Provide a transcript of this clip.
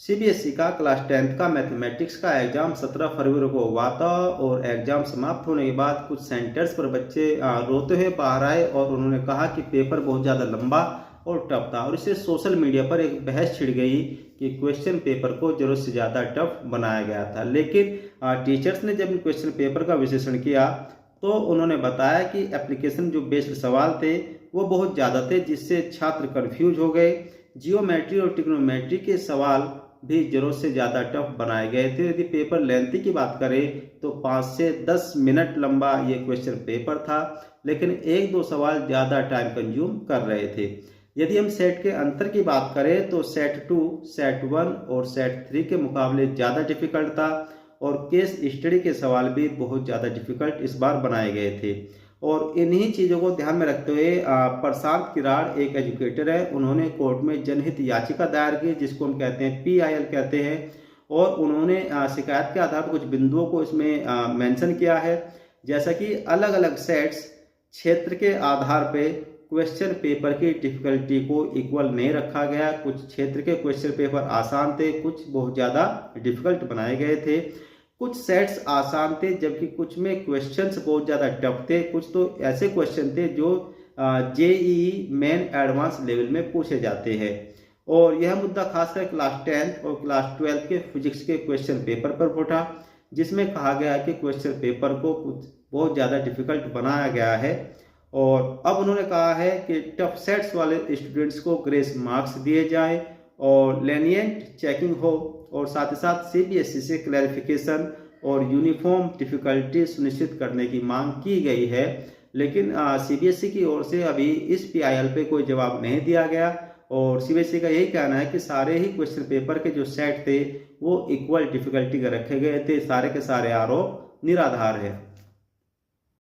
CBSE का class 10th का mathematics का एग्जाम 17 फरवरी को हुआ था और एग्जाम समाप्त होने के बाद कुछ सेंटर्स पर बच्चे रोते हुए बाहर आए और उन्होंने कहा कि पेपर बहुत ज़्यादा लंबा और टफ था और इससे सोशल मीडिया पर एक बहस छिड़ गई कि क्वेश्चन पेपर को जरूरत से ज़्यादा टफ बनाया गया था। लेकिन टीचर्स ने जब क्वेश्चन पेपर का विश्लेषण किया तो उन्होंने बताया कि एप्लीकेशन जो बेस्ड सवाल थे वो बहुत ज़्यादा थे, जिससे छात्र कंफ्यूज हो गए। जियोमेट्री और ट्रिग्नोमेट्री के सवाल भी जरूरत से ज़्यादा टफ बनाए गए थे। यदि पेपर लेंथी की बात करें तो 5 से 10 मिनट लंबा ये क्वेश्चन पेपर था, लेकिन एक दो सवाल ज़्यादा टाइम कंज्यूम कर रहे थे। यदि हम सेट के अंतर की बात करें तो सेट 2, सेट 1 और सेट 3 के मुकाबले ज़्यादा डिफिकल्ट था और केस स्टडी के सवाल भी बहुत ज़्यादा डिफिकल्ट इस बार बनाए गए थे। और इन्हीं चीज़ों को ध्यान में रखते हुए प्रशांत किराड़ एक एजुकेटर है, उन्होंने कोर्ट में जनहित याचिका दायर की, जिसको हम कहते हैं PIL कहते हैं। और उन्होंने शिकायत के आधार पर कुछ बिंदुओं को इसमें मेंशन किया है, जैसा कि अलग अलग सेट्स क्षेत्र के आधार पे क्वेश्चन पेपर की डिफिकल्टी को इक्वल नहीं रखा गया। कुछ क्षेत्र के क्वेश्चन पेपर आसान थे, कुछ बहुत ज़्यादा डिफिकल्ट बनाए गए थे। कुछ सेट्स आसान थे जबकि कुछ में क्वेश्चंस बहुत ज़्यादा टफ थे। कुछ तो ऐसे क्वेश्चन थे जो JEE मेन एडवांस लेवल में पूछे जाते हैं। और यह मुद्दा खासकर क्लास 10 और क्लास 12 के फिजिक्स के क्वेश्चन पेपर पर उठा, जिसमें कहा गया कि क्वेश्चन पेपर को कुछ बहुत ज़्यादा डिफिकल्ट बनाया गया है। और अब उन्होंने कहा है कि टफ सेट्स वाले स्टूडेंट्स को ग्रेस मार्क्स दिए जाए और लेनिएंट चेकिंग हो, और साथ ही साथ CBSE से क्लैरिफिकेशन और यूनिफॉर्म डिफिकल्टी सुनिश्चित करने की मांग की गई है। लेकिन CBSE की ओर से अभी इस PIL पे कोई जवाब नहीं दिया गया और CBSE का यही कहना है कि सारे ही क्वेश्चन पेपर के जो सेट थे वो इक्वल डिफिकल्टी के रखे गए थे। सारे के सारे आरोप निराधार है।